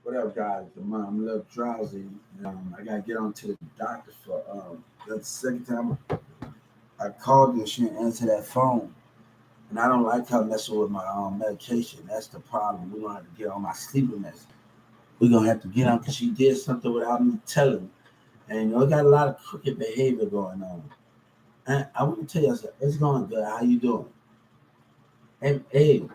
What up, guys? I'm a little drowsy. I gotta get on to the doctor for the second time I called and she didn't answer that phone. And I don't like her messing with my medication. That's the problem. We're gonna have to get on my sleeping medicine. We're gonna have to get on because she did something without me telling. And I got a lot of crooked behavior going on. And I want to tell you something. It's going good. How you doing? And hey,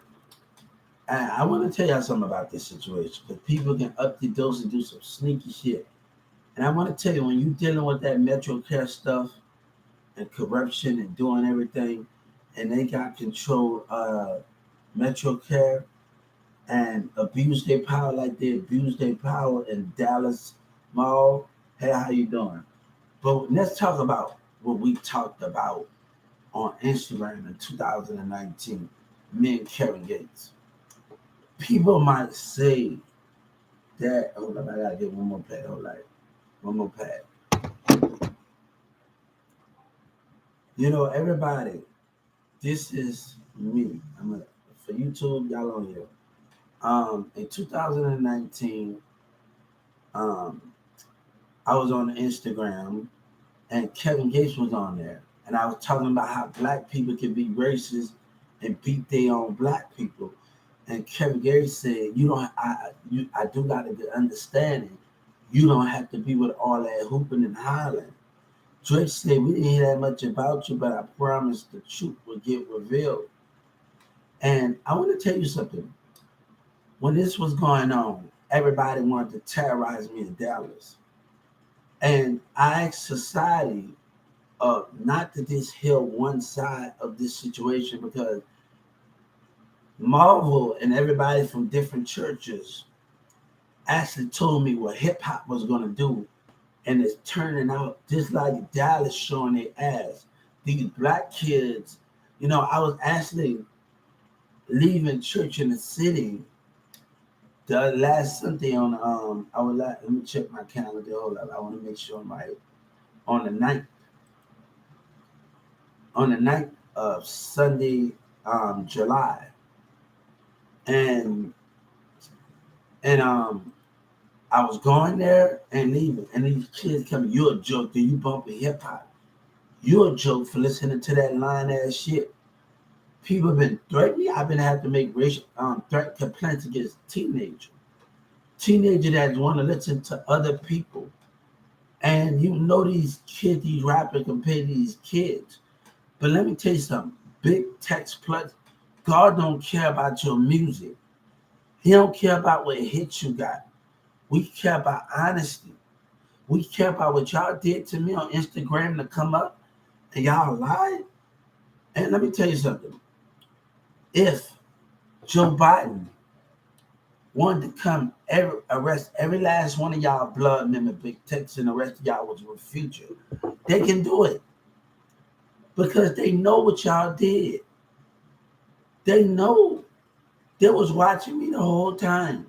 I want to tell y'all something about this situation because people can up the dose and do some sneaky shit. And I want to tell you, when you're dealing with that Metro Care stuff and corruption and doing everything, and they got control Metro Care and abuse their power like they abuse their power in Dallas Mall. Hey, how you doing? But let's talk about what we talked about on Instagram in 2019. Me and Kevin Gates. People might say that. Hold up, I gotta get one more pad. Hold on, one more pad. Everybody, this is me. For YouTube, y'all on here. In 2019, um, I was on Instagram and Kevin Gates was on there, and I was talking about how black people can be racist and beat their own black people. And Kevin Gates said, "You don't. I do got a good understanding. You don't have to be with all that hooping and hollering." Drake said, "We didn't hear that much about you, but I promise the truth will get revealed." And I want to tell you something. When this was going on, everybody wanted to terrorize me in Dallas. And I asked society not to just hear one side of this situation because Marvel and everybody from different churches actually told me what hip hop was going to do. And it's turning out just like Dallas showing their ass. These black kids, I was actually leaving church in the city the last Sunday on let me check my calendar. Hold up. I want to make sure I'm right. On the night of Sunday, July. And I was going there and leaving. And these kids coming, "You're a joke, do you bumping hip hop? You're a joke for listening to that line ass shit." People have been threatening me. I've been having to make racial threat complaints against teenagers. Teenagers that want to listen to other people. And these kids, these rappers can pay these kids. But let me tell you something. Big text plus, God don't care about your music. He don't care about what hits you got. We care about honesty. We care about what y'all did to me on Instagram to come up and y'all lied. And let me tell you something. If Joe Biden wanted to come arrest every last one of y'all blood member, big text, and the rest of y'all was with Future, they can do it because they know what y'all did. They know they was watching me the whole time.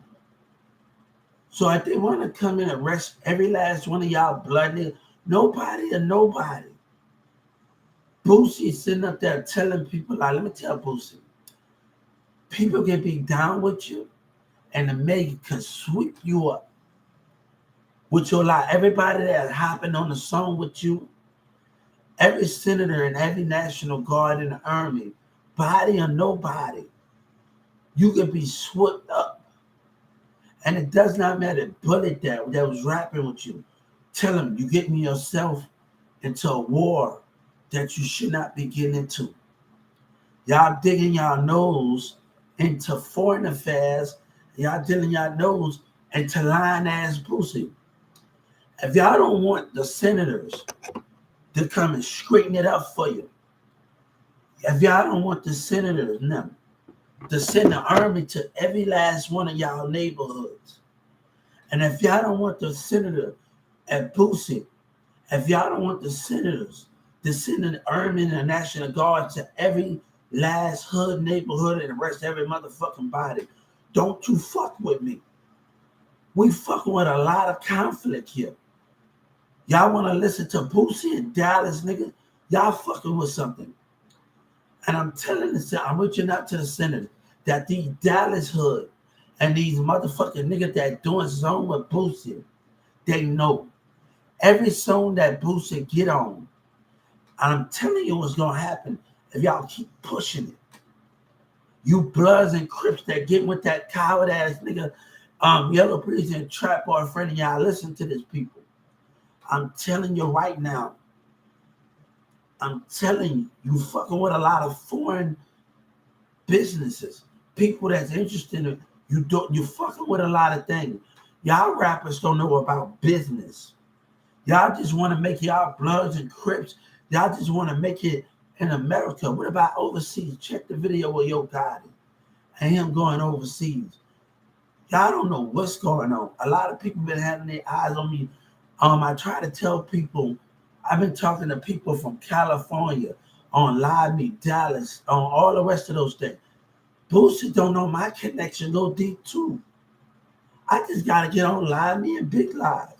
So if they want to come and arrest every last one of y'all blood, nobody or nobody. Boosie sitting up there telling people, like, let me tell Boosie, people can be down with you and the mayor can sweep you up with your life. Everybody that hopping on the song with you, every senator and every National Guard in the Army, body or nobody, you can be swept up. And it does not matter. Bullet that was rapping with you. Tell him you getting yourself into a war that you should not be getting into. Y'all digging y'all nose into foreign affairs. Y'all digging y'all nose into lying ass pussy. If y'all don't want the senators to come and straighten it up for you, if y'all don't want the senators, no, to send the army to every last one of y'all neighborhoods. And if y'all don't want the senator at Boosie, if y'all don't want the senators to send the army and the National Guard to every last hood neighborhood and arrest every motherfucking body, don't you fuck with me. We fucking with a lot of conflict here. Y'all want to listen to Boosie and Dallas, nigga? Y'all fucking with something. And I'm telling this, I'm reaching out to the senator that the Dallas hood And these motherfucking niggas that doing song with Boosie, they know. Every song that Boosie get on, I'm telling you what's gonna happen if y'all keep pushing it. You Bloods and Crips that get with that coward ass nigga, Yellow Breeze and Trap Boyfriend, and y'all listen to this people. I'm telling you right now. I'm telling you, you fucking with a lot of foreign businesses, people that's interested in you fucking with a lot of things. Y'all rappers don't know about business. Y'all just want to make y'all Bloods and Crips. Y'all just want to make it in America. What about overseas? Check the video of Yo Gotti and him going overseas. Y'all don't know what's going on. A lot of people been having their eyes on me. I try to tell people, I've been talking to people from California, on Live Me, Dallas, on all the rest of those things. Boosie don't know my connection go deep too. I just gotta get on Live Me and Big Live.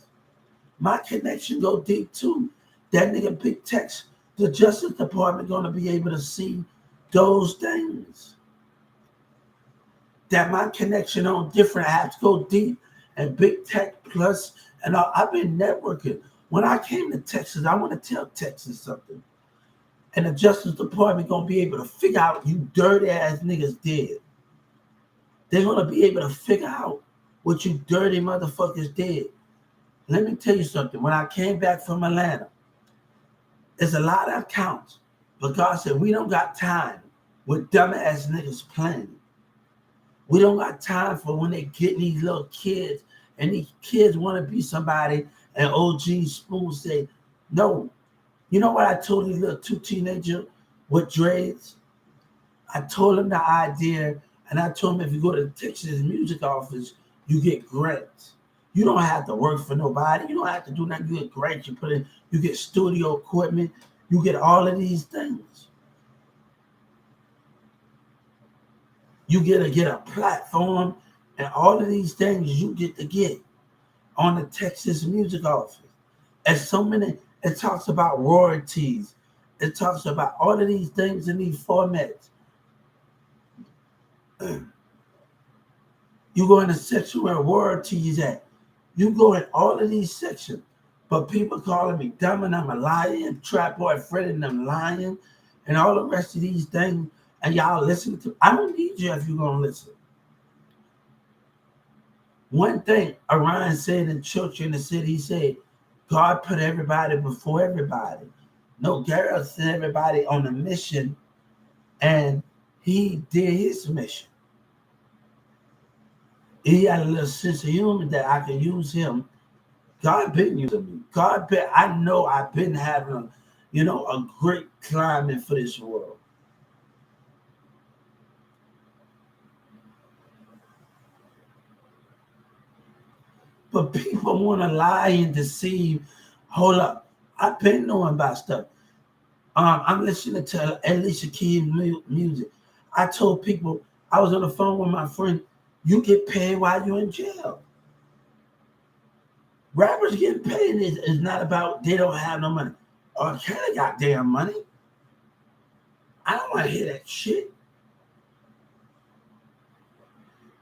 My connection go deep too. That nigga Big Tex, the Justice Department gonna be able to see those things. That my connection on different apps go deep. And Big Tech Plus, and I've been networking. When I came to Texas, I want to tell Texas something. And the Justice Department gonna be able to figure out you dirty ass niggas did. They're gonna be able to figure out what you dirty motherfuckers did. Let me tell you something. When I came back from Atlanta, there's a lot of accounts, but God said we don't got time with dumbass niggas playing. We don't got time for when they get these little kids and these kids want to be somebody, and OG Spoon say, no. You know what I told these little two teenagers with dreads? I told them the idea, and I told them if you go to the Texas music office, you get grants. You don't have to work for nobody. You don't have to do nothing. You get grants. You get studio equipment. You get all of these things. You get a platform, and all of these things you get to get on the Texas music office. And so many. It talks about royalties. It talks about all of these things in these formats. You go in the section where royalties at. You go in all of these sections. But people calling me dumb and I'm a lion, Trap Boy Fred and I'm lying, and all the rest of these things. And y'all listen to. I don't need you if you're going to listen. One thing Orion said in church in the city, he said, God put everybody before everybody. No, Garrett sent everybody on a mission, and he did his mission. He had a little sense of humor that I could use him. God been using me. I know I've been having a great climate for this world. But people want to lie and deceive. Hold up. I've been knowing about stuff. I'm listening to Alicia Keys music. I told people, I was on the phone with my friend, you get paid while you're in jail. Rappers getting paid is not about they don't have no money. R. Kelly got damn money. I don't want to hear that shit.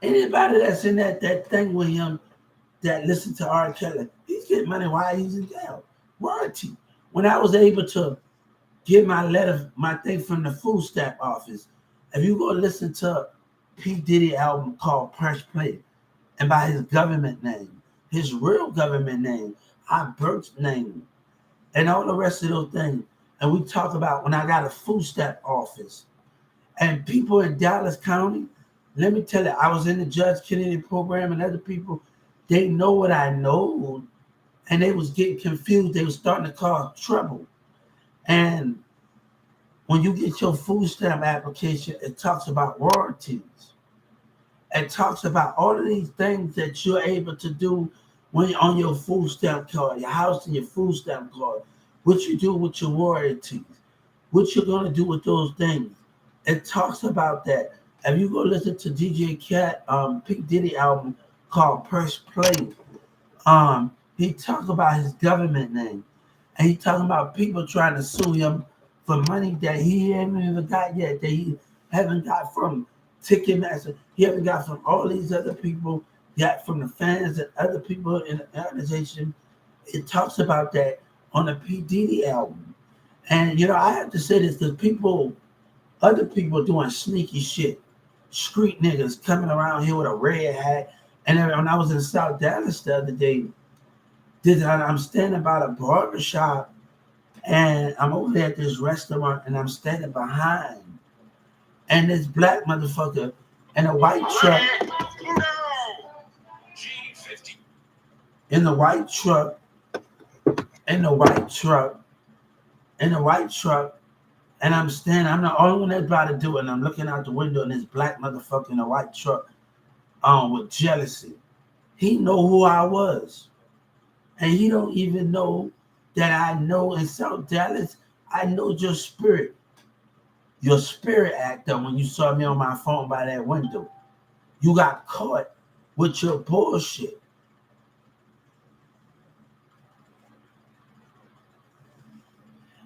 Anybody that's in that thing with him that listen to R. Kelly, he's getting money while he's in jail. Royalty. When I was able to get my thing from the food stamp office, if you go listen to P. Diddy album called Press Play, and by his government name, his real government name, our birth name, and all the rest of those things. And we talk about when I got a food stamp office, and people in Dallas County, let me tell you, I was in the Judge Kennedy program, and other people, they know what I know, and they was getting confused. They was starting to cause trouble. And when you get your food stamp application, it talks about royalties. It talks about all of these things that you're able to do when you're on your food stamp card, your house and your food stamp card, what you do with your royalties, what you're going to do with those things. It talks about that. If you go listen to DJ Cat, P. Diddy album called Press Play, he talks about his government name. And he talking about people trying to sue him for money that he haven't even got yet, that he haven't got from Ticketmaster. He haven't got from all these other people, got from the fans and other people in the organization. It talks about that on the P. Diddy album. And, you know, I have to say this because other people doing sneaky shit. Street niggas coming around here with a red hat. And then when I was in South Dallas the other day, I'm standing by the barber shop and I'm over there at this restaurant and I'm standing behind. And this black motherfucker in a white truck. In the white truck. In the white truck. In the white truck. And I'm standing, I'm the only one that's about to do it. And I'm looking out the window and this black motherfucker in a white truck with jealousy. He know who I was. And he don't even know that I know in South Dallas, I know your spirit. Your spirit actor when you saw me on my phone by that window. You got caught with your bullshit.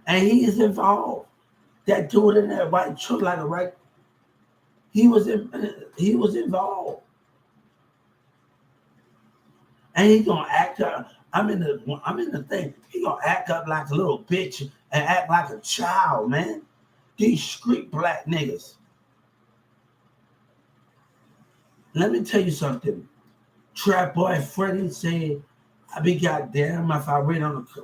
And he is involved. That dude in that white truck, like a right, he was involved. And he gonna act up. I'm in the thing. He gonna act up like a little bitch and act like a child, man. These street black niggas. Let me tell you something. Trap Boy Freddy said, I be goddamn if I read on the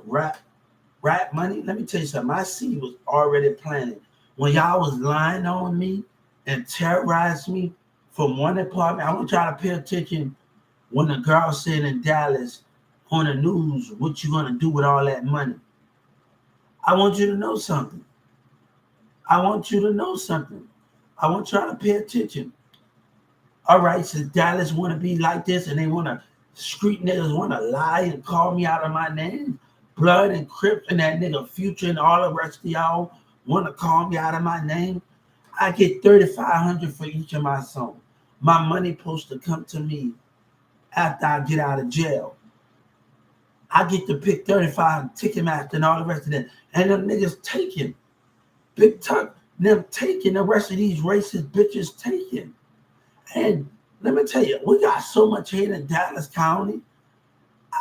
rap money. Let me tell you something. My seed was already planted. When y'all was lying on me and terrorized me from one apartment, I want y'all to pay attention when the girl said in Dallas on the news, what you gonna do with all that money? I want you to know something. I want you to know something. I want y'all to pay attention. All right, so Dallas want to be like this and they want to, street niggas want to lie and call me out of my name. Blood and Crip and that nigga Future and all the rest of y'all want to call me out of my name. I get $3,500 for each of my songs. My money supposed to come to me after I get out of jail. I get to pick 35 Ticketmaster and all the rest of them. And them niggas taking. Big Tuck, them taking, the rest of these racist bitches taking. And let me tell you, we got so much hate in Dallas County.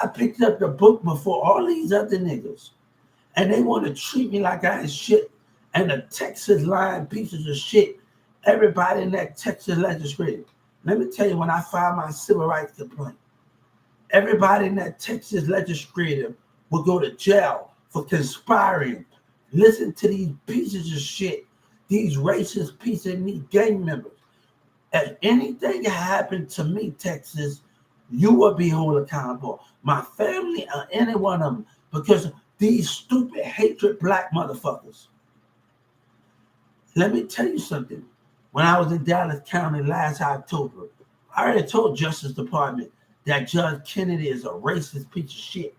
I picked up the book before all these other niggas. And they want to treat me like I ain't shit. And the Texas lying pieces of shit, everybody in that Texas legislature. Let me tell you, when I filed my civil rights complaint, everybody in that Texas legislature will go to jail for conspiring. Listen to these pieces of shit, these racist pieces and these gang members. If anything happened to me, Texas, you will be held accountable. My family or any one of them, because these stupid hatred black motherfuckers. Let me tell you something. When I was in Dallas County last October, I already told Justice Department that Judge Kennedy is a racist piece of shit.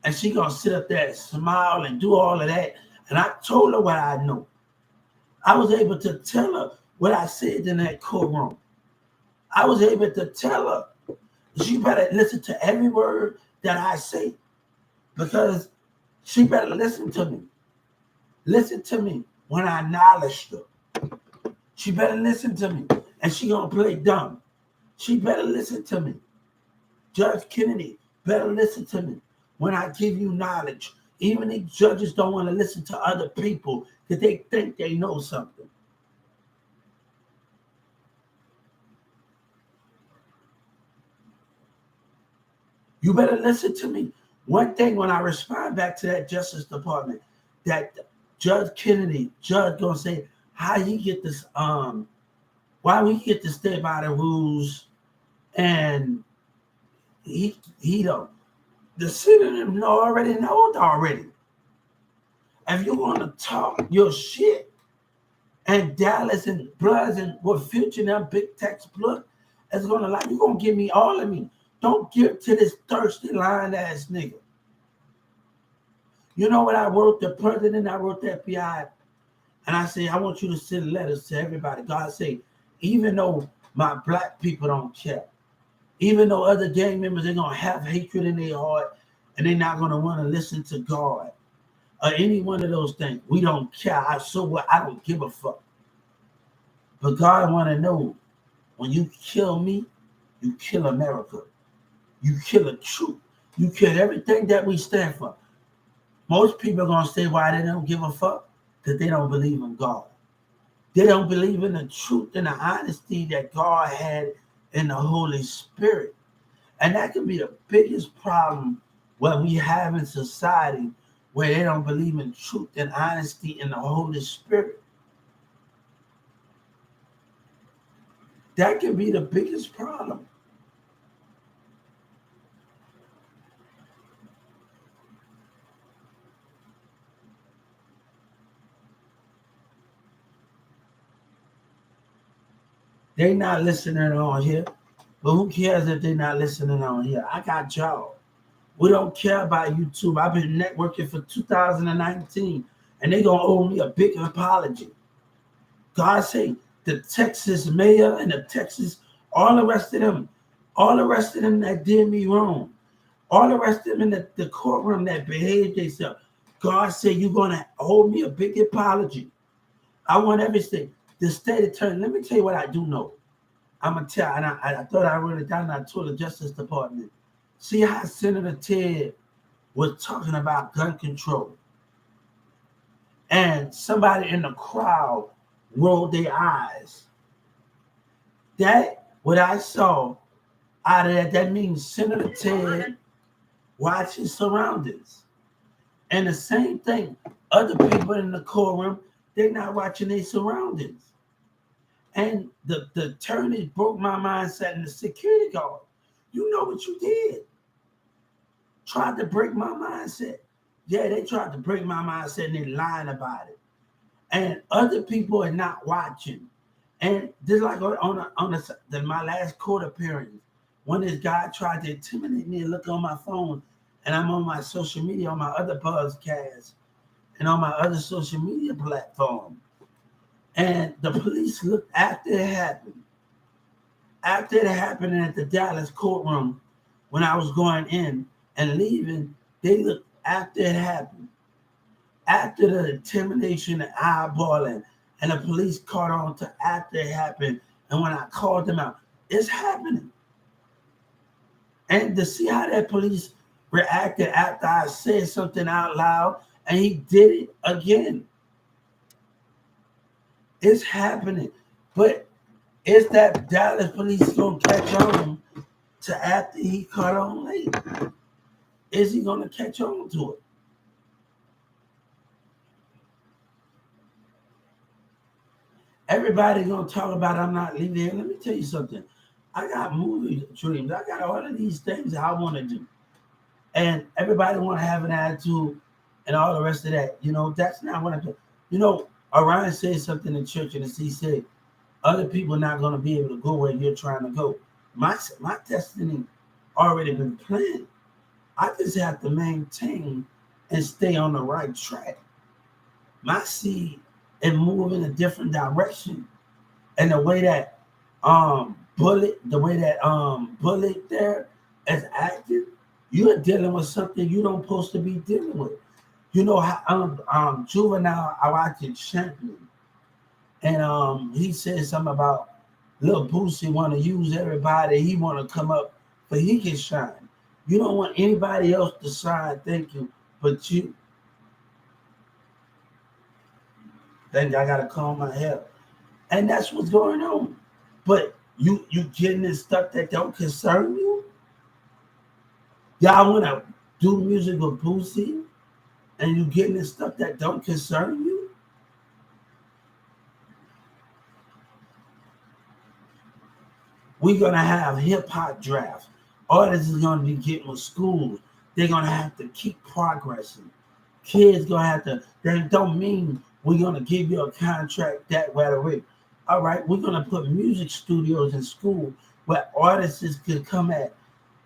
And she gonna sit up there and smile and do all of that. And I told her what I know. I was able to tell her what I said in that courtroom. I was able to tell her she better listen to every word that I say, because she better listen to me. Listen to me when I acknowledged her. She better listen to me, and she gonna play dumb. She better listen to me. Judge Kennedy better listen to me when I give you knowledge. Even if judges don't want to listen to other people because they think they know something. You better listen to me. One thing when I respond back to that Justice Department, that Judge Kennedy, judge gonna say, how he get this, why we get to stay by the rules, and he don't. The senator already knows already. If you want to talk your shit, and Dallas and Bloods and what Future and them big Tex Blood is gonna like, you gonna give me all of me. Don't give to this thirsty lying ass nigga. You know what I wrote the president, I wrote the FBI, and I say, I want you to send letters to everybody. God say, even though my black people don't care, even though other gang members, they're going to have hatred in their heart and they're not going to want to listen to God or any one of those things. We don't care. I don't give a fuck. But God want to know, when you kill me, you kill America. You kill the truth. You kill everything that we stand for. Most people are going to say why they don't give a fuck, because they don't believe in God. They don't believe in the truth and the honesty that God had in the Holy Spirit. And that can be the biggest problem what we have in society, where they don't believe in truth and honesty in the Holy Spirit. That can be the biggest problem. They not listening on here. But who cares if they're not listening on here? I got y'all. We don't care about YouTube. I've been networking for 2019, and they gonna owe me a big apology. God say the Texas mayor and the Texas, all the rest of them that did me wrong, all the rest of them in the courtroom that behaved themselves. God said you're gonna owe me a big apology. I want everything. The state attorney. Let me tell you what I do know. I'm gonna tell, and I thought I wrote it down. I told the Justice Department. See how Senator Ted was talking about gun control, and somebody in the crowd rolled their eyes. That what I saw out of that. That means Senator Ted watched his surroundings, and the same thing. Other people in the courtroom, they're not watching their surroundings. And the attorney broke my mindset, and the security guard, you know what you did. Tried to break my mindset. Yeah, they tried to break my mindset and they lying about it. And other people are not watching. And just like my last court appearance, when this guy tried to intimidate me and look on my phone, and I'm on my social media, on my other podcasts, and on my other social media platform. And the police looked after it happened. After it happened at the Dallas courtroom, when I was going in and leaving, they looked after it happened. After the intimidation and eyeballing, and the police caught on to after it happened. And when I called them out, it's happening. And to see how that police reacted after I said something out loud, and he did it again. It's happening. But is that Dallas police going to catch on to after he caught on late? Is he going to catch on to it? Everybody going to talk about I'm not leaving here. Let me tell you something. I got movie dreams. I got all of these things I want to do. And everybody want to have an attitude and all the rest of that. You know, that's not what I'm doing. You know, Orion said something in church, and he said, other people are not going to be able to go where you're trying to go. My destiny already been planned. I just have to maintain and stay on the right track. My seed and move in a different direction. And the way that Bullet there is acting, you're dealing with something you don't supposed to be dealing with. You know how Juvenile, I watched Champion, and he said something about Lil Boosie want to use everybody. He want to come up, but he can shine. You don't want anybody else to shine, thank you, but you. Then I gotta calm my hair, and that's what's going on. But you getting this stuff that don't concern you. Y'all want to do music with Boosie, and you getting this stuff that don't concern you. We're gonna have hip hop drafts. Artists is gonna be getting with schools. They're gonna have to keep progressing. Kids gonna have to. That don't mean we're gonna give you a contract that right away. All right, we're gonna put music studios in school where artists could come at,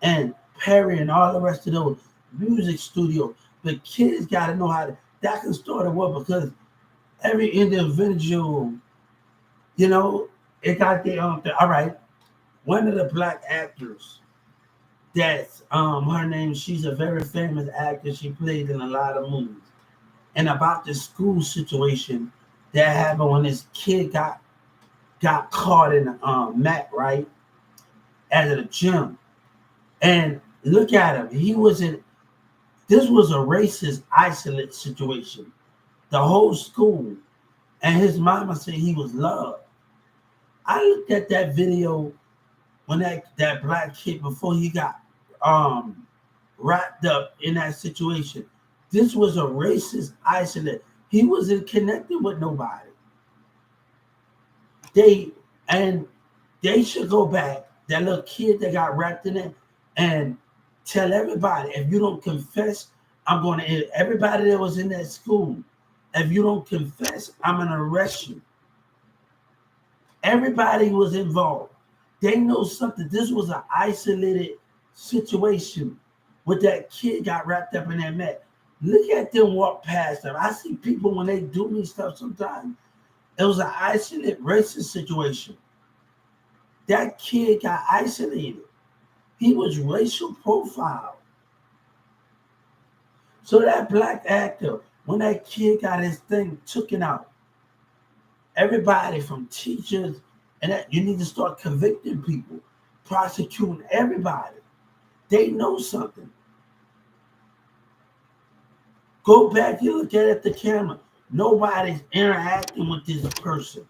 and Perry and all the rest of those music studios. The kids gotta know how to. That can start a war, because every individual, you know, it got their own thing. All right, one of the black actors. That's her name. She's a very famous actor. She played in a lot of movies. And about the school situation that happened when this kid got got caught in the mat, right, at a gym. And look at him. He was in, this was a racist, isolate situation. The whole school. And his mama said he was loved. I looked at that video when that black kid, before he got wrapped up in that situation. This was a racist, isolate. He wasn't connected with nobody. They should go back, that little kid that got wrapped in it, and tell everybody, if you don't confess, I'm going to, everybody that was in that school, if you don't confess, I'm going to arrest you. Everybody was involved. They know something. This was an isolated situation where that kid got wrapped up in that mess. Look at them walk past them. I see people when they do me stuff sometimes. It was an isolated racist situation. That kid got isolated. He was racial profiled. So that black actor, when that kid got his thing taken out, everybody from teachers, and that you need to start convicting people, prosecuting everybody. They know something. Go back and look at the camera. Nobody's interacting with this person.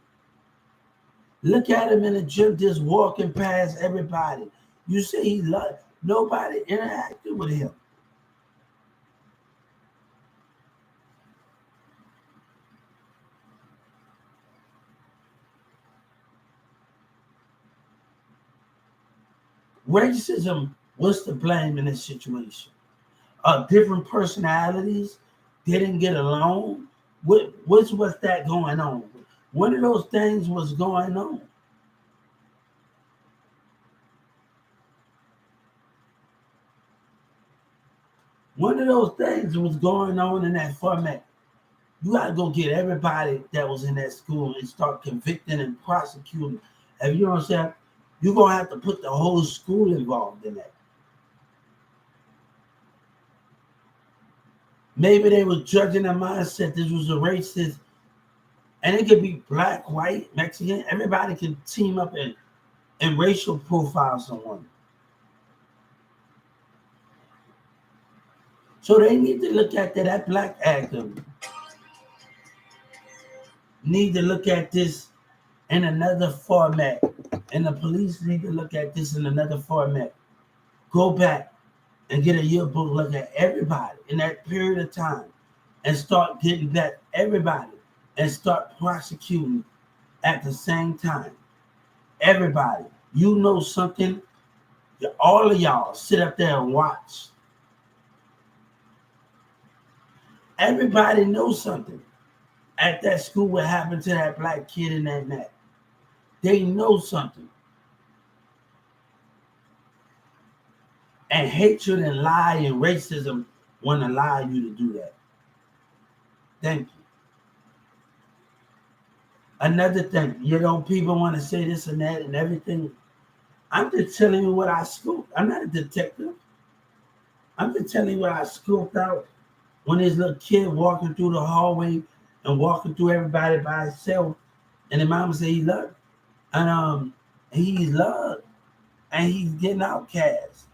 Look at him in the gym just walking past everybody. You say he loved, nobody interacted with him. Racism, what's the blame in this situation? Different personalities didn't get along. What's that going on? One of those things was going on. One of those things was going on in that format. You got to go get everybody that was in that school and start convicting and prosecuting. If you know what I'm saying, you're going to have to put the whole school involved in that. Maybe they were judging the mindset. This was a racist. And it could be black, white, Mexican. Everybody can team up and racial profile someone. So they need to look at that black actor. Need to look at this in another format. And the police need to look at this in another format. Go back and get a yearbook, look at everybody in that period of time and start getting back everybody and start prosecuting at the same time. Everybody, you know something, all of y'all sit up there and watch. Everybody knows something at that school what happened to that black kid in that net. They know something. And hatred and lie and racism want to allow you to do that. Thank you. Another thing, people want to say this and that and everything. I'm just telling you what I scooped. I'm not a detective. I'm just telling you what I scooped out when this little kid walking through the hallway and walking through everybody by himself, and the mama said he loved, and he's loved, and he's getting outcast.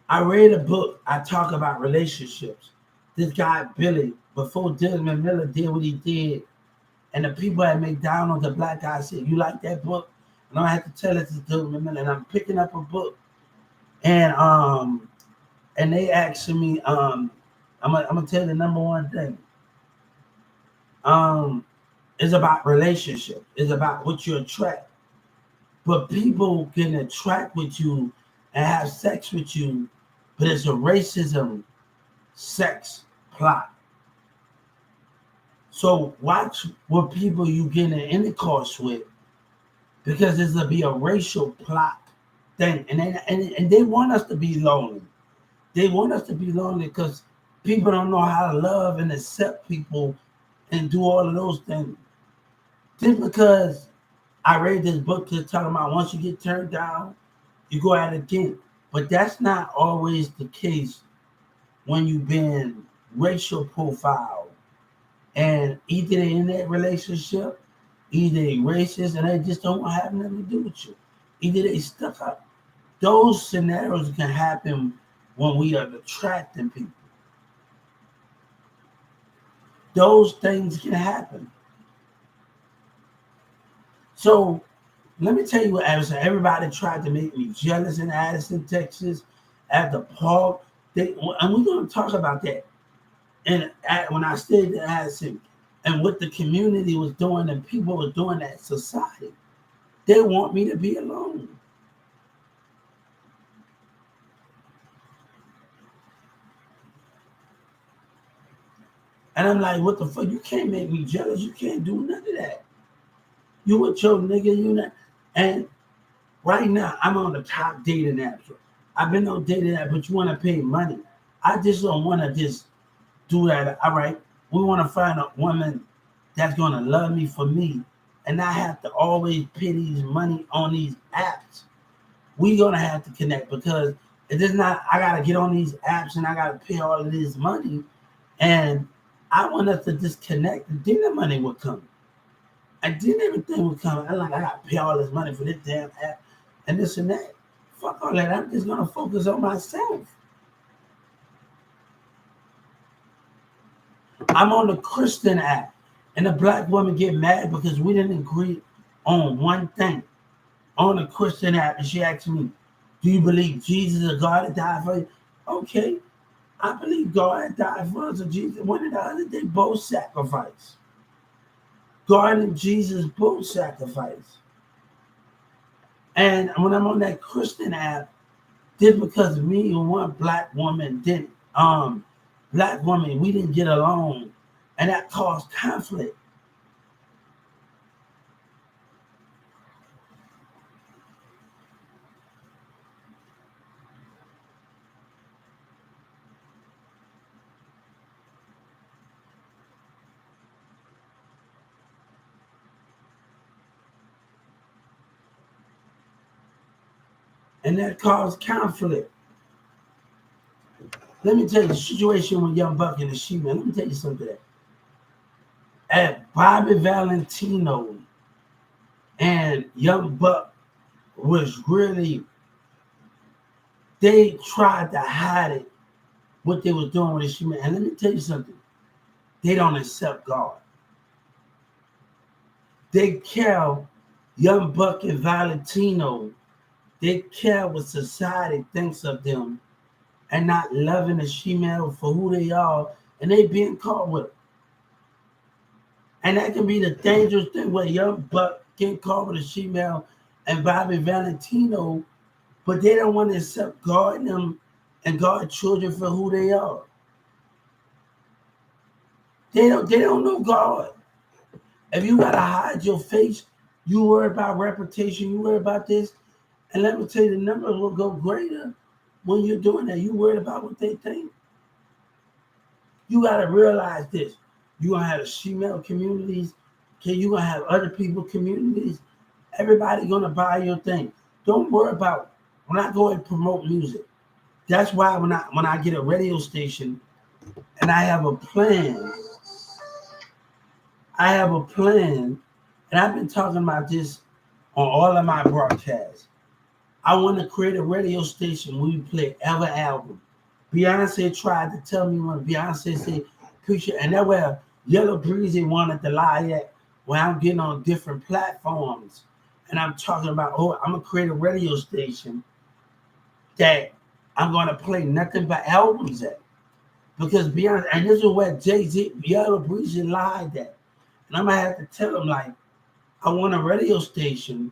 I read a book. I talk about relationships. This guy, Billy, before Desmond Miller did what he did, and the people at McDonald's, the black guy said, "You like that book?" And I had to tell it to Desmond Miller. And I'm picking up a book, and they asking me, I'm gonna tell you the number one thing. It's about relationship. It's about what you attract. But people can attract with you and have sex with you, but it's a racism sex plot. So watch what people you get in intercourse with, because there's gonna be a racial plot thing, and they want us to be lonely. They want us to be lonely because people don't know how to love and accept people and do all of those things. Just because I read this book to talk about once you get turned down, you go at it again. But that's not always the case when you've been racial profile, and either they're in that relationship, either they racist and they just don't want to have nothing to do with you. Either they stuck up. Those scenarios can happen when we are attracting people. Those things can happen. So let me tell you what Addison. Everybody tried to make me jealous in Addison, Texas, at the park. And we're going to talk about that. And when I stayed in Addison, and what the community was doing and people were doing at society, they want me to be alone. And I'm like, what the fuck? You can't make me jealous. You can't do none of that. You with your nigga, you not. And right now, I'm on the top dating apps. I've been on dating apps, but you want to pay money. I just don't want to just do that. All right, we want to find a woman that's going to love me for me and not have to always pay these money on these apps. We're going to have to connect because it is not, I got to get on these apps and I got to pay all of this money. And I want us to disconnect and then the money would come. And then everything would come. I'm like, I got to pay all this money for this damn app and this and that. Fuck all that. I'm just going to focus on myself. I'm on the Christian app, and the black woman get mad because we didn't agree on one thing on the Christian app, and she asked me, "Do you believe Jesus is God that died for you?" Okay, I believe God died for us, and Jesus. One and the other, they both sacrificed. God and Jesus both sacrificed. And when I'm on that Christian app, just because me and one black woman didn't, we didn't get along, and that caused conflict. And that caused conflict. Let me tell you the situation with Young Buck and the She-Man. Let me tell you something. At Bobby Valentino and Young Buck was really, they tried to hide it, what they was doing with the She-Man. And let me tell you something. They don't accept God. They care, Young Buck and Valentino, they care what society thinks of them and not loving the She-Man for who they are, and they being caught with it. And that can be the dangerous thing where Young Buck getting caught with a She-Man and Bobby Valentino, but they don't want to accept God and them and God's children for who they are. They don't know God. If you gotta hide your face, you worry about reputation, you worry about this, and let me tell you, the numbers will go greater when you're doing that. You worried about what they think. You gotta realize this. You're gonna have the female communities, okay, you're gonna have other people communities. Everybody gonna buy your thing. Don't worry about when I go and promote music. That's why when I get a radio station and I have a plan, and I've been talking about this on all of my broadcasts. I want to create a radio station where we play every album. Beyonce tried to tell me when Beyonce said, "Picture," and that where Yellow Breezy wanted to lie at, where I'm getting on different platforms. And I'm talking about, I'm going to create a radio station that I'm going to play nothing but albums at. Because Beyonce, and this is where Jay-Z, Yellow Breezy lied at. And I'm going to have to tell them, like, I want a radio station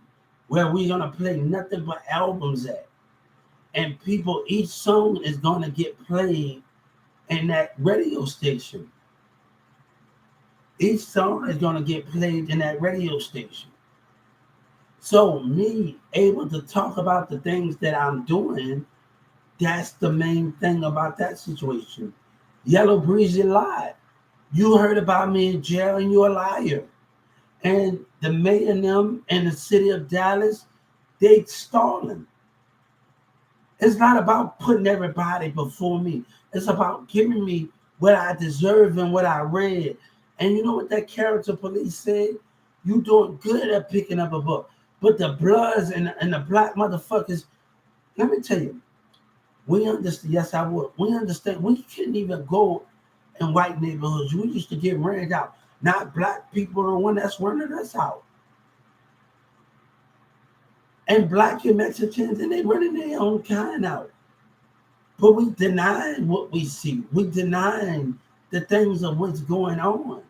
where we're going to play nothing but albums at. And people, each song is going to get played in that radio station. Each song is going to get played in that radio station. So me able to talk about the things that I'm doing, that's the main thing about that situation. Yellow Breezy lied. You heard about me in jail and you're a liar. And the mayor and them in the city of Dallas, they stalling. It's not about putting everybody before me. It's about giving me what I deserve and what I read. And you know what that character police said? You doing good at picking up a book. But the Bloods and the black motherfuckers, let me tell you, we understand. Yes, I would. We understand. We couldn't even go in white neighborhoods. We used to get rented out. Not black people are the one that's renting us out. And black and Mexicans, and they running their own kind out. But we denying what we see. We denying the things of what's going on.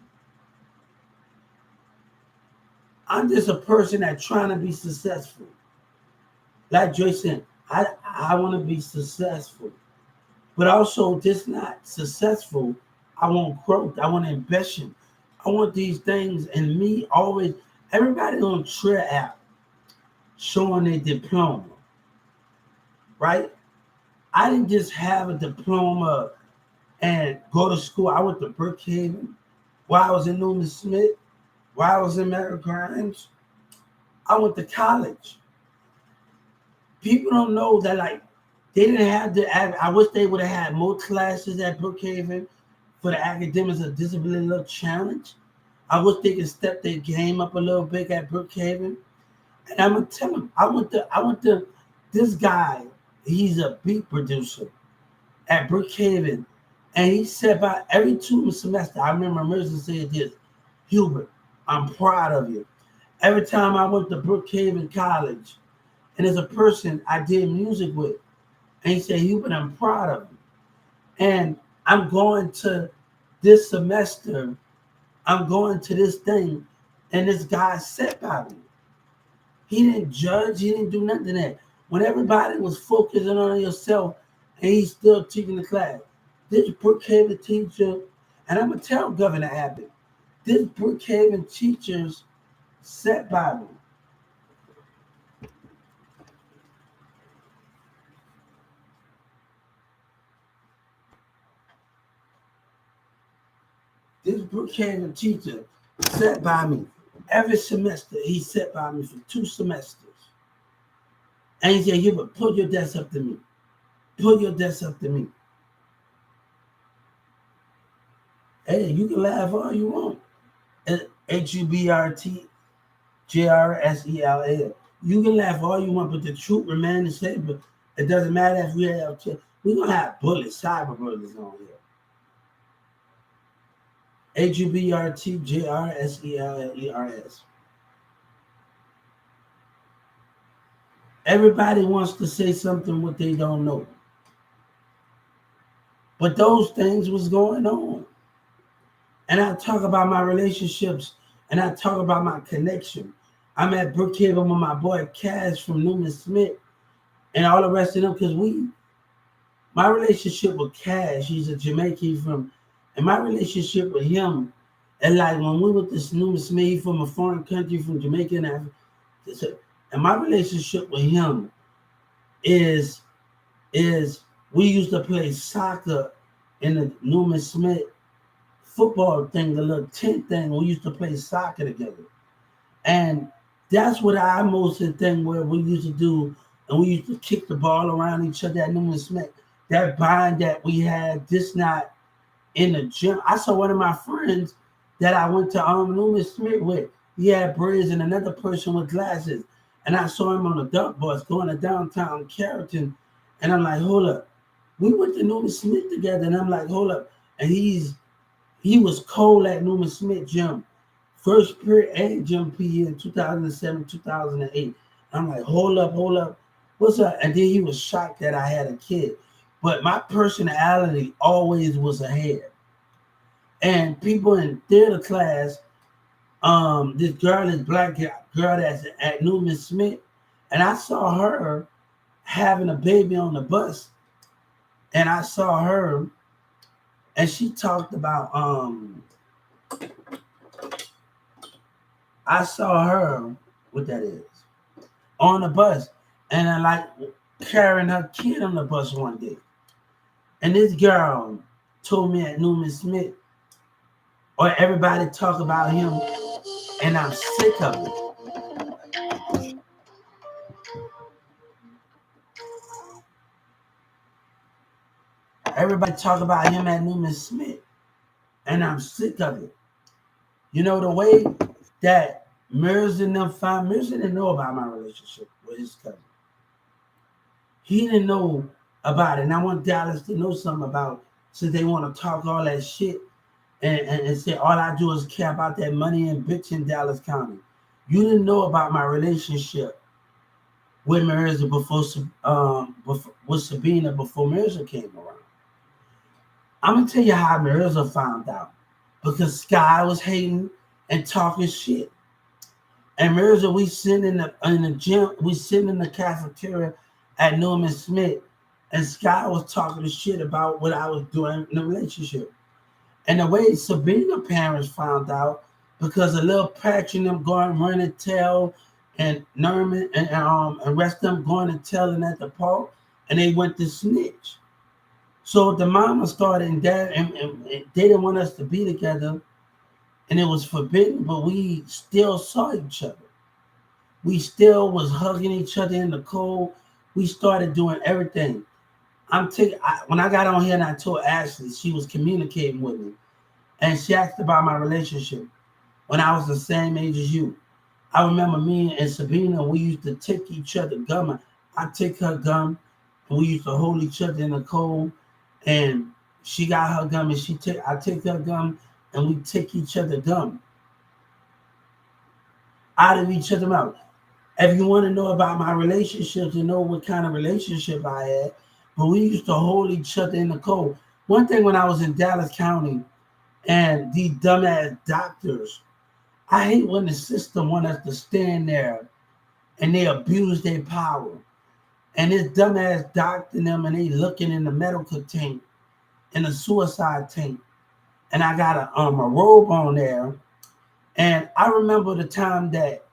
I'm just a person that's trying to be successful. Like Joyce said, I want to be successful. But also just not successful. I want growth. I want ambition. I want these things. And me always, everybody on Trail app showing their diploma, right? I didn't just have a diploma and go to school. I went to Brookhaven while I was in Newman Smith, while I was in Mary Grimes. I went to college. People don't know that, like, they didn't have the, I wish they would have had more classes at Brookhaven for the academics of disability little challenge. I wish they could step their game up a little bit at Brookhaven. And I'm gonna tell them, I went to this guy, he's a beat producer at Brookhaven. And he said about every 2 semester, I remember Mercer said this, Hubert, I'm proud of you. Every time I went to Brookhaven College, and there's a person I did music with, and he said, Hubert, I'm proud of you. And I'm going to this semester, I'm going to this thing, and this guy sat by me. He didn't judge, he didn't do nothing that. When everybody was focusing on yourself, and he's still teaching the class. This Brookhaven teacher, and I'm going to tell Governor Abbott, this Brookhaven teachers sat by me. This Brookhaven teacher sat by me. Every semester, he sat by me for 2 semesters. And he said, Hubert, pull your desk up to me. Pull your desk up to me. Hey, you can laugh all you want. HUBRTJRSELL. You can laugh all you want, but the truth remains the same. But it doesn't matter if we have, we're going to have bullets, cyber bullets on here. HUBRTJRSELLERS. Everybody wants to say something what they don't know. But those things was going on. And I talk about my relationships and I talk about my connection. I'm at Brookhaven with my boy Cash from Newman Smith and all the rest of them because my relationship with Cash, he's a Jamaican and my relationship with him, and like when we went to Newman Smith from a foreign country from Jamaica and Africa, and my relationship with him is we used to play soccer in the Newman Smith football thing, the little tent thing. We used to play soccer together. And that's what I mostly think where we used to do, and we used to kick the ball around each other at Newman Smith. That bond that we had, just not in the gym. I saw one of my friends that I went to Newman Smith with. He had braids and another person with glasses. And I saw him on a dump bus going to downtown Carrollton. And I'm like, hold up. We went to Newman Smith together. And I'm like, hold up. And he was cold at Newman Smith gym. First period and gym PE in 2007, 2008. I'm like, hold up. What's up? And then he was shocked that I had a kid. But my personality always was ahead. And people in theater class, this girl, this black girl that's at Newman Smith, and I saw her having a baby on the bus, and I saw her, and she talked about, I saw her, what that is, on the bus, and I like carrying her kid on the bus one day, and this girl told me at Newman Smith, or everybody talk about him, and I'm sick of it. Everybody talk about him at Newman Smith, and I'm sick of it. You know, the way that Mirza and them found, Mirza didn't know about my relationship with his cousin. He didn't know about it. And I want Dallas to know something about, since they want to talk all that shit and say all I do is care about that money and bitch in Dallas County. You didn't know about my relationship with Mirza with Sabina before Mirza came around. I'm gonna tell you how Mirza found out. Because Sky was hating and talking shit. And Mirza, we sitting in the gym, we sitting in the cafeteria at Norman Smith, and Sky was talking shit about what I was doing in the relationship. And the way Sabina parents found out, because a little patch in them going run and tell, and Nerman and rest of them going and telling at the park, and they went to snitch. So the mama started and dad, and they didn't want us to be together, and it was forbidden, but we still saw each other. We still was hugging each other in the cold. We started doing everything. When I got on here and I told Ashley, she was communicating with me, and she asked about my relationship when I was the same age as you. I remember me and Sabina, we used to take each other gum. I take her gum, and we used to hold each other in the cold, and she got her gum, and I take her gum, and we take each other gum out of each other's mouth. If you want to know about my relationships, you know what kind of relationship I had, but we used to hold each other in the cold. One thing when I was in Dallas County and these dumbass doctors, I hate when the system want us to stand there and they abuse their power. And this dumbass doctor and them, and they looking in the medical tank, in the suicide tank. And I got a robe on there. And I remember the time that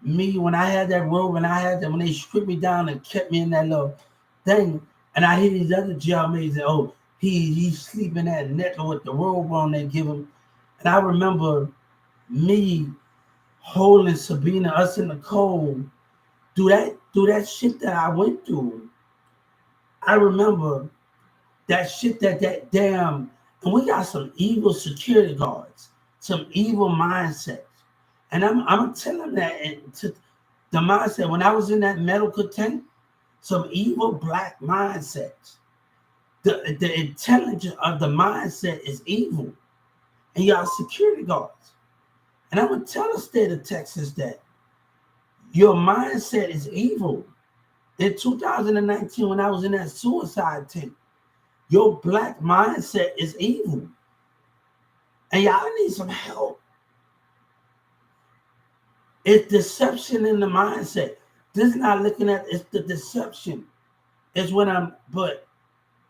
when I had that robe and I had that, when they stripped me down and kept me in that little thing, and I hear these other jailmates say, oh, he's sleeping at net with the robe on they give him. And I remember me holding Sabina, us in the cold, through that shit that I went through. I remember that shit that damn, and we got some evil security guards, some evil mindsets. And I'm telling them that to the mindset, when I was in that medical tent, some evil black mindsets. The intelligence of the mindset is evil. And y'all security guards. And I'm going to tell the state of Texas that your mindset is evil. In 2019, when I was in that suicide tent, your black mindset is evil. And y'all need some help. It's deception in the mindset. This is not looking at, it's the deception. It's when but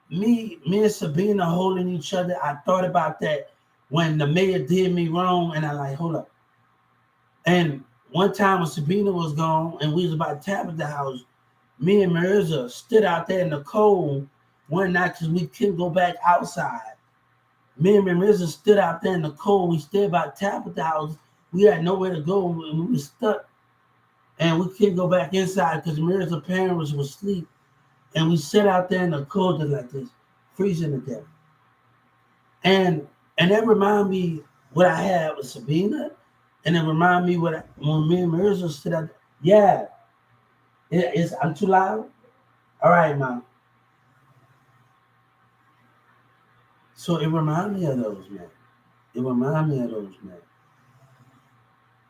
me and Sabina holding each other, I thought about that when the mayor did me wrong, and I like, hold up. And one time when Sabina was gone and we was about to tap at the house, me and Mirza stood out there in the cold one night because we couldn't go back outside. Me and Mirza stood out there in the cold. We stood about to tap at the house. We had nowhere to go, and we were stuck. And we couldn't go back inside because Mirza's parents was asleep. And we sat out there in the cold just like this, freezing to death. And that reminded me what I had with Sabina. And it reminded me when me and Mirza stood out there. Yeah. I'm too loud? All right, Mom. So it reminded me of those, man. It reminded me of those, man.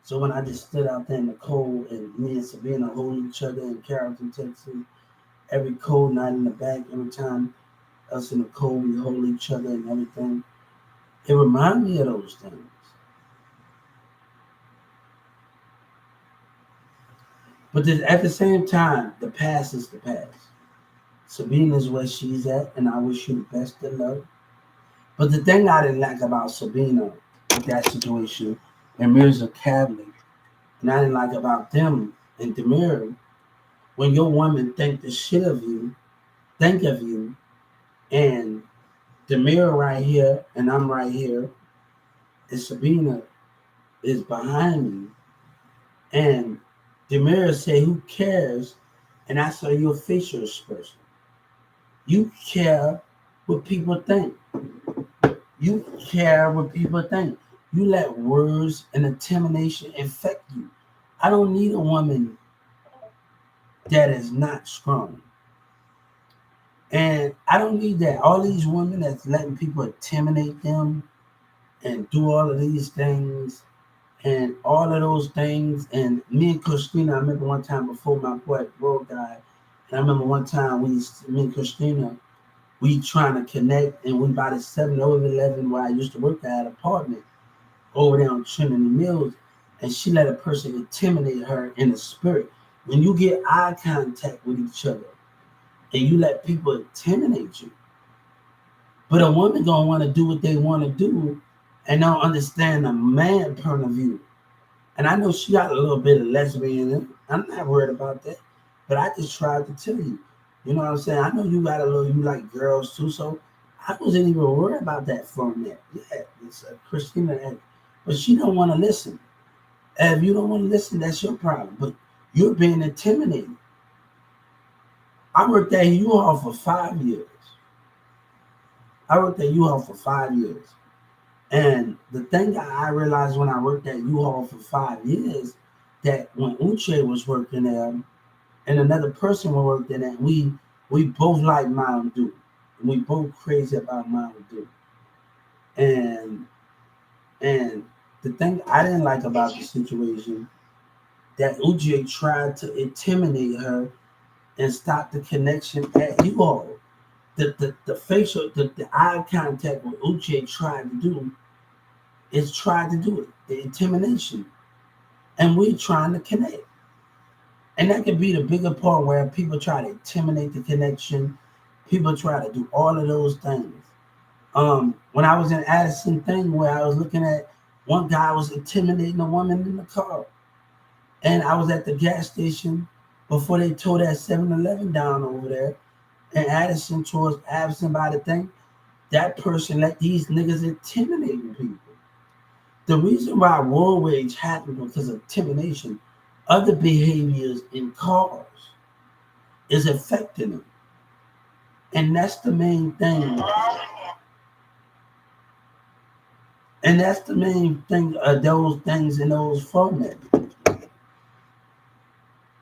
So when I just stood out there in the cold and me and Sabina holding each other in Carrollton, Texas, every cold night in the back, every time us in the cold, we hold each other and everything. It reminded me of those things. But at the same time, the past is the past. Sabina's where she's at, and I wish you the best of luck. But the thing I didn't like about Sabina with that situation and Mirza Catholic, and I didn't like about them and Demir, when your woman think the shit of you, and Demir right here, and I'm right here, and Sabina is behind me, and Demir say, who cares? And I saw your facial expression. You care what people think. You care what people think. You let words and intimidation affect you. I don't need a woman that is not strong. And I don't need that. All these women that's letting people intimidate them and do all of these things and all of those things. And me and Christina, I remember one time before my boy Bro died, and I remember one time me and Christina, we trying to connect, and we by the 7-Eleven where I used to work at an apartment over there on Trinity Mills, and she let a person intimidate her in the spirit. When you get eye contact with each other and you let people intimidate you, but a woman gonna want to do what they want to do and don't understand the man point of view. And I know she got a little bit of lesbian in it. I'm not worried about that. But I just tried to tell you. You know what I'm saying? I know you got a little, you like girls too. So I wasn't even worried about that format. Yeah, it's Christina. But she don't want to listen. And if you don't want to listen, that's your problem. But you're being intimidated. I worked at U-Haul for 5 years. I worked at U-Haul for 5 years. And the thing that I realized when I worked at U-Haul for 5 years, that when Uche was working there and another person was working there, we both like Mountain Dew. We both crazy about Mountain Dew. And and the thing I didn't like about the situation that Uche tried to intimidate her and stop the connection at U-Haul. The facial the eye contact what Uche tried to do is tried to do it, the intimidation. And we're trying to connect. And that could be the bigger part where people try to intimidate the connection. People try to do all of those things. When I was in Addison thing where I was looking at one guy was intimidating a woman in the car. And I was at the gas station before they tore that 7-Eleven down over there. And Addison towards Addison by the thing, that person let these niggas intimidating people. The reason why road rage happened because of intimidation, other behaviors in cars is affecting them. And that's the main thing. And that's the main thing of those things in those formats.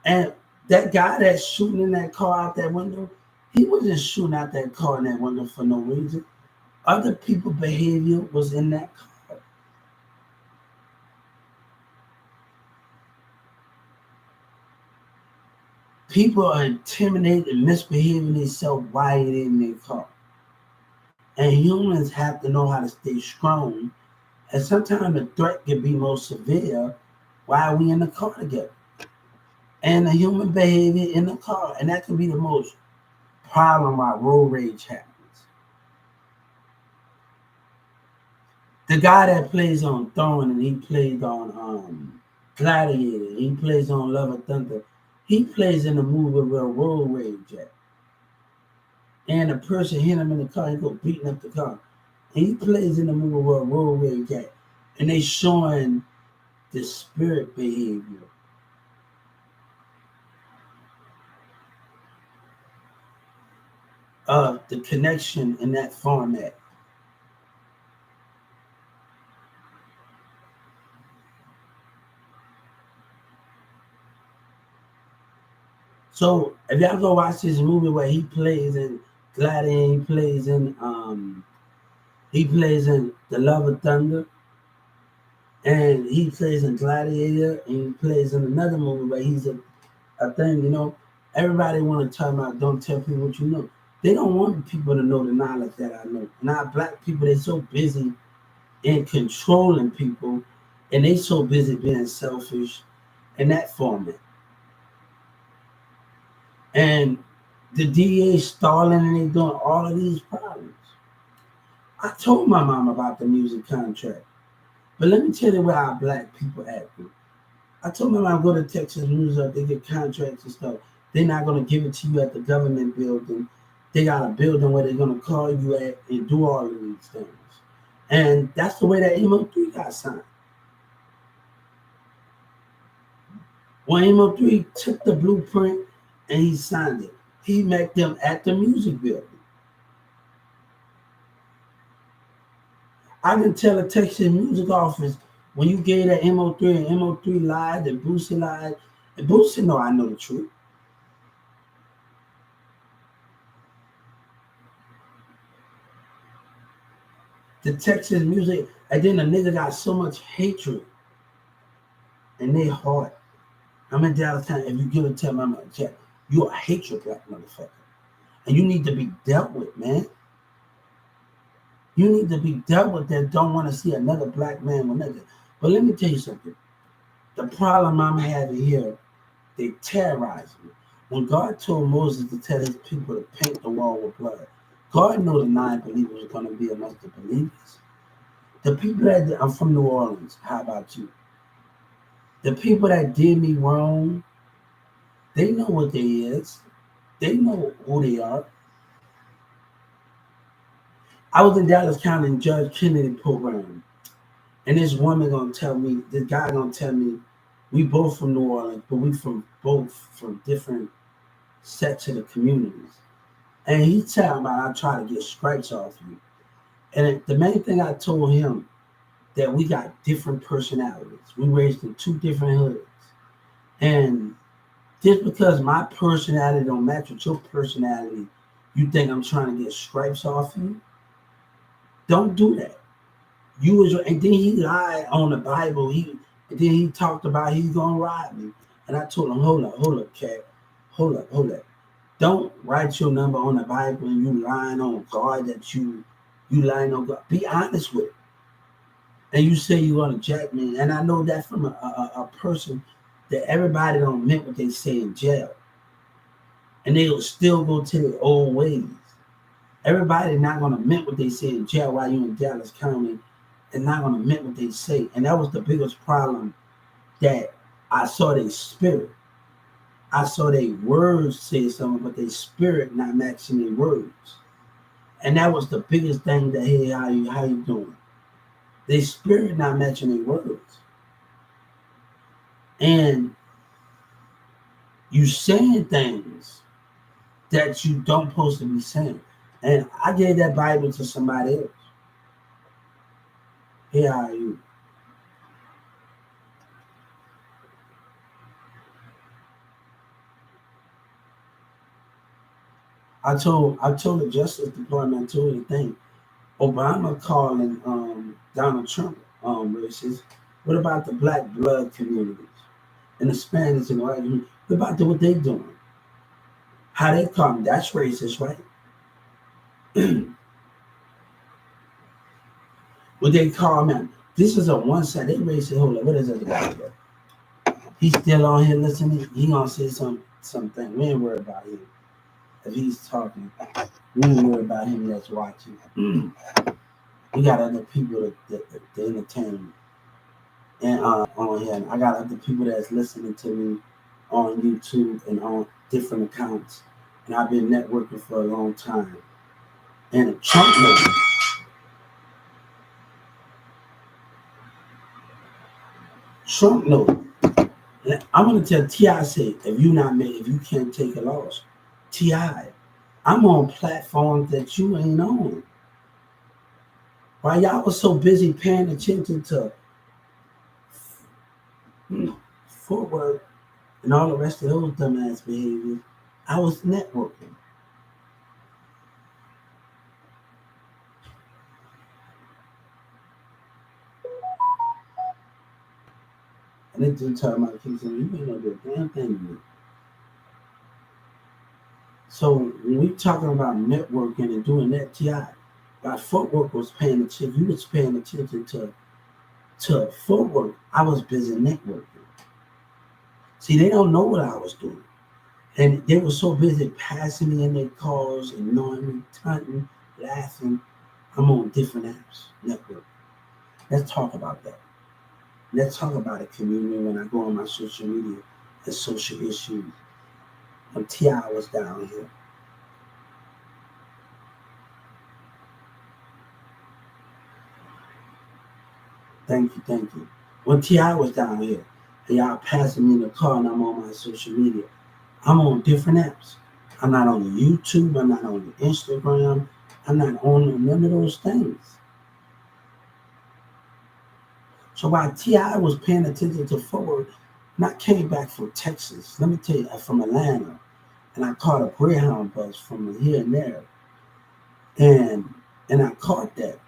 And that guy that's shooting in that car out that window, he wasn't shooting out that car in that window for no reason. Other people's behavior was in that car. People are intimidated and misbehaving themselves while they're in their car. And humans have to know how to stay strong. And sometimes the threat can be more severe while we in the car together. And the human behavior in the car. And that can be the most problem why road rage happens. The guy that plays on Thorn and he plays on Gladiator, he plays on Love and Thunder, he plays in the movie where road rage at. And a person hit him in the car, he go beating up the car. And he plays in the movie where road rage at. And they showing the spirit behavior. Of the connection in that format. So if y'all go watch this movie where he plays in Gladiator, he plays in The Love of Thunder, and he plays in Gladiator, and he plays in another movie where he's a thing, you know. Everybody want to talk about don't tell people what you know. They don't want people to know the knowledge that I know. And our black people, they're so busy in controlling people, and they so busy being selfish in that format. And the DA stalling and they doing all of these problems. I told my mom about the music contract. But let me tell you where our black people at. I told my mom go to Texas Music, they get contracts and stuff. They're not gonna give it to you at the government building. They got a building where they're gonna call you at and do all of these things. And that's the way that MO3 got signed. When MO3 took the blueprint and he signed it, he met them at the music building. I can tell a Texas music office when you gave that MO3 and MO3 lied and Boosie lied. And Boosie know I know the truth. The Texas music, and then the nigga got so much hatred in their heart. I'm in Dallas County. If you give it to him, I'm like, Jack, you a hatred black motherfucker. And you need to be dealt with, man. You need to be dealt with that don't want to see another black man with nigga. But let me tell you something. The problem I'm having here, they terrorize me. When God told Moses to tell his people to paint the wall with blood, God knew the non-believers were going to be amongst the believers. The people that I'm from New Orleans, how about you? The people that did me wrong, they know what they is. They know who they are. I was in Dallas County in Judge Kennedy program, and this woman gonna tell me, this guy gonna tell me, we both from New Orleans, but we from both from different sets of the communities. And he telling me I try to get stripes off you. And the main thing I told him that we got different personalities. We raised in two different hoods. And just because my personality don't match with your personality, you think I'm trying to get stripes off you? Don't do that. You was, and then he lied on the Bible. And then he talked about he's gonna rob me. And I told him, hold up, cat. Hold up. Don't write your number on the Bible and you lying on God that you lying on God. Be honest with it. And you say you're gonna jack me. And I know that from a person that everybody don't meant what they say in jail. And they'll still go to their old ways. Everybody not gonna meant what they say in jail while you in Dallas County and not gonna meant what they say. And that was the biggest problem that I saw their spirit. I saw their words say something, but their spirit not matching their words. And that was the biggest thing that, hey, how you doing? Their spirit not matching their words. And you saying things that you don't supposed to be saying. And I gave that Bible to somebody else. Hey, how are you? I told the Justice Department, I told the thing, Obama calling Donald Trump racist. What about the black blood communities and the Spanish and white communities? What about what they doing? How they call them? That's racist, right? What they call them? This is a one side. They racist. Hold on, what is it about here? He's still on here listening. He gonna say something. We ain't worried about him. If he's talking, we ain't worried about him that's watching. We got other people that entertain and on here. I got other people that's listening to me on YouTube and on different accounts. And I've been networking for a long time. And Trump knows. Trump knows. I'm gonna tell T.I. say, if you can't take a loss, T.I., I'm on platforms that you ain't on. While y'all was so busy paying attention to footwork and all the rest of those dumbass behaviors, I was networking. And they just talking about keep saying, you ain't gonna do a damn thing to me. So when we talking about networking and doing that, T.I., while footwork was paying attention, you was paying attention to footwork. I was busy networking. See, they don't know what I was doing. And they were so busy passing me in their cars, ignoring me, taunting, laughing. I'm on different apps, network. Let's talk about that. Let's talk about a community when I go on my social media and social issues. When T.I. was down here. Thank you. When T.I. was down here, and y'all passing me in the car and I'm on my social media, I'm on different apps. I'm not on YouTube. I'm not on Instagram. I'm not on none of those things. So while T.I. was paying attention to forward, and I came back from Texas, let me tell you, from Atlanta, and I caught a Greyhound bus from here and there, and I caught that,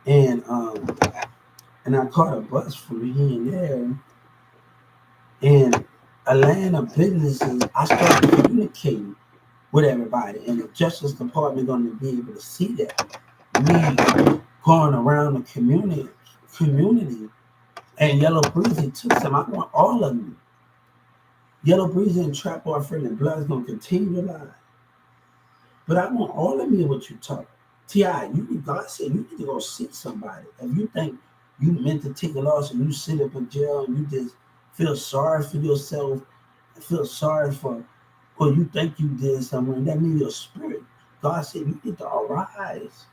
and I caught a bus from here and there, and Atlanta businesses. I started communicating with everybody, and the Justice Department going to be able to see that me going around the community, and Yellow Breezy took some. I want all of them. Yellow Breezy and Trap Our Friend and Blood is going to continue to lie. But I want all of me what you talk. T.I., God said you need to go see somebody. If you think you meant to take a loss and you sit up in jail and you just feel sorry for yourself, feel sorry for, or you think you did something, that means your spirit. God said you need to arise.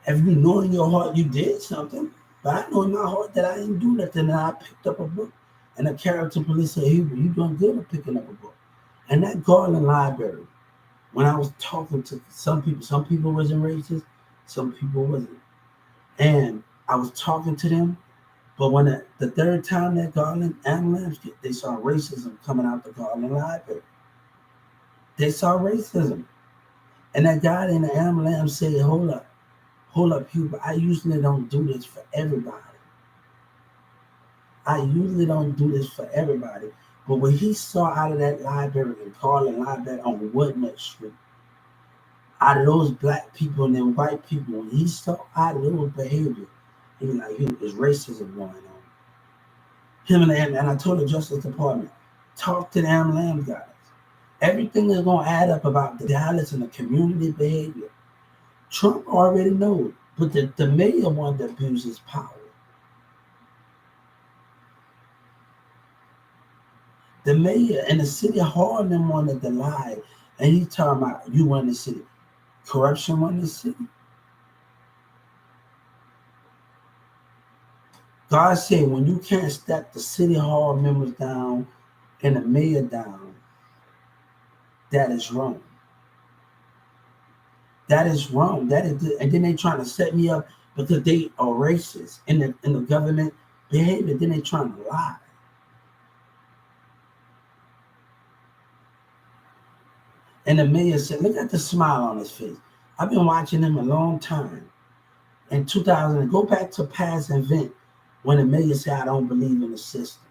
If you know in your heart you did something, but I know in my heart that I didn't do nothing, and I picked up a book. And the character police said, "Hey, you doing good at picking up a book." And that Garland Library, when I was talking to some people wasn't racist, some people wasn't. And I was talking to them, but when the third time that Garland ambulance, they saw racism coming out the Garland Library. They saw racism. And that guy in the ambulance said, hold up, Hubert, I usually don't do this for everybody. But when he saw out of that library in Garland Library on Woodnut Street, out of those black people and them white people, when he saw out of those behavior, he was like, there's racism going on. And I told the Justice Department, talk to the ambulance guys. Everything is going to add up about the Dallas and the community behavior. Trump already knows, but the mayor wanted to abuse his power. The mayor and the city hall them wanted to lie, and he's talking about you run the city. Corruption run the city. God said when you can't step the city hall members down and the mayor down, that is wrong. That is wrong. And then they trying to set me up because they are racist in the government behavior. Then they trying to lie. And the mayor said, look at the smile on his face. I've been watching him a long time. In 2000, go back to past event when the mayor said, I don't believe in the system.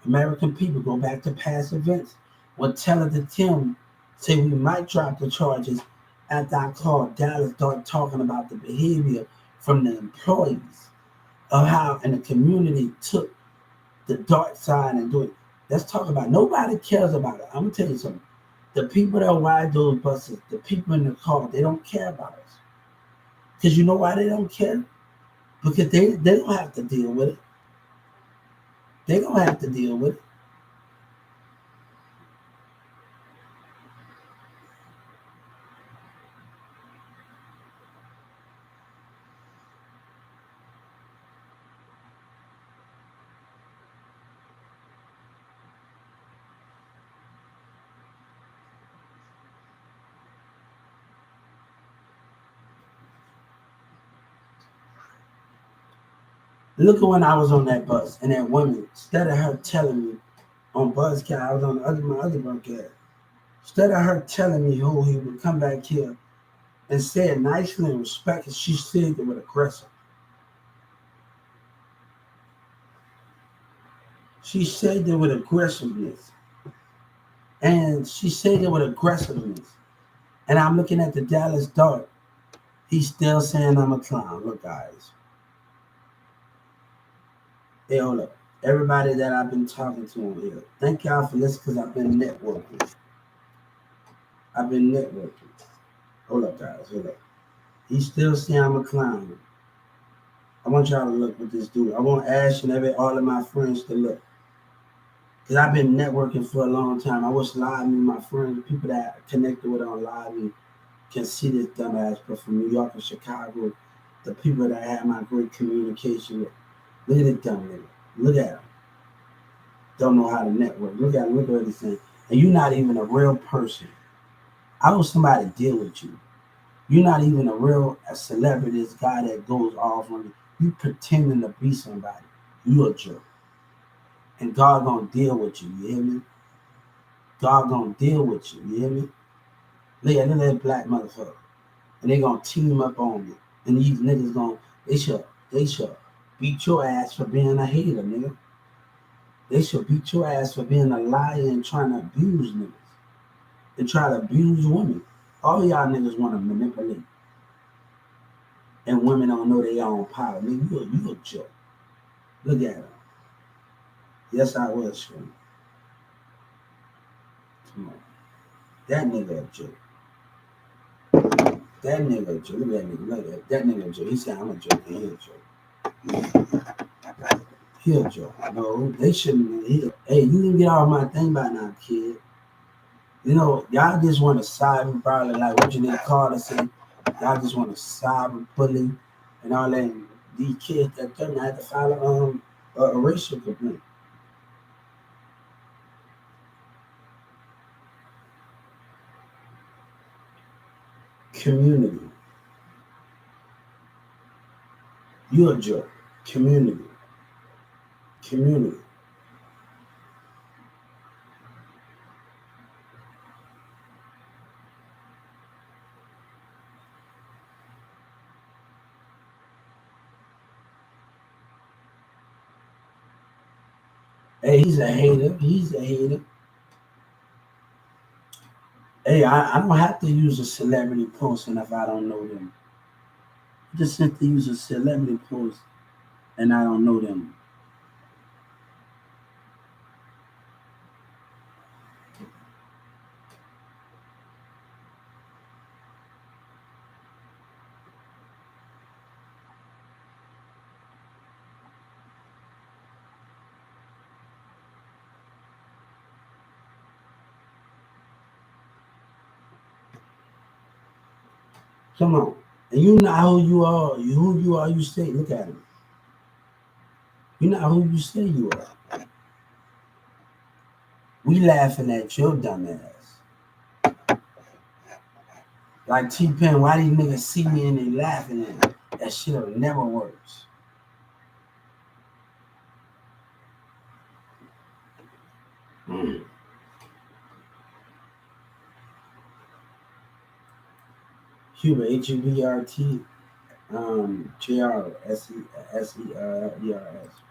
American people go back to past events. When Teller to Tim say we might drop the charges after I called Dallas, started talking about the behavior from the employees of how in the community took the dark side and do it. Let's talk about it. Nobody cares about it. I'm gonna tell you something. The people that ride those buses, the people in the car, they don't care about us. Because you know why they don't care? Because they don't have to deal with it. They don't have to deal with it. Look at when I was on that bus and that woman, instead of her telling me on Buzzcat, I was on my other Buzzcat. Instead of her telling me who he would come back here and say it nicely and respectful, she said it with aggression. She said it with aggressiveness. And she said it with aggressiveness. And I'm looking at the Dallas Dart. He's still saying I'm a clown. Look, guys. Hey, hold up. Everybody that I've been talking to on here, thank y'all for listening because I've been networking. Hold up, guys. Hold up. He's still saying I'm a clown. I want y'all to look what this dude. I want Ash and all of my friends to look. Because I've been networking for a long time. I wish Live Me, my friends, people that I connected with on Live Me can see this dumbass. But from New York and Chicago, the people that I have my great communication with. Look at this dumb nigga. Look at him. Don't know how to network. Look at him. Look at what he's saying. And you're not even a real person. I want somebody to deal with you. You're not even a celebrity, this guy that goes off on you. You pretending to be somebody. You a jerk. And God gonna deal with you, you hear me? God gonna deal with you, you hear me? Look at that black motherfucker. And they gonna team up on me. And these niggas gonna, they should beat your ass for being a hater, nigga. They should beat your ass for being a liar and trying to abuse niggas. They try to abuse women. All y'all niggas wanna manipulate. And women don't know their own power. Nigga, you a joke. Look at him. Yes, I was, Shrimp. Come on. That nigga a joke. That nigga a joke. Look at that nigga. Look at that nigga a joke. He said I'm a joke and he a joke. He a joke. No, they shouldn't. Hey, you can get off my thing by now, kid. You know, y'all just want to cyber probably like what you need to call to say. Y'all just want to cyber bully and all that. And these kids that come had to file a racial complaint. Community. You a joke. Community. Community. Hey, he's a hater. He's a hater. Hey, I don't have to use a celebrity posting if I don't know them. I just simply use a celebrity post and I don't know them. Come on. And you not who you are. You who you are, you say, look at him. You're not who you say you are. We laughing at your dumb ass. Like T-Pen, why these niggas see me and they laughing at me? That shit'll never works. Mm. Hubert, Hubert, JR, SERERS.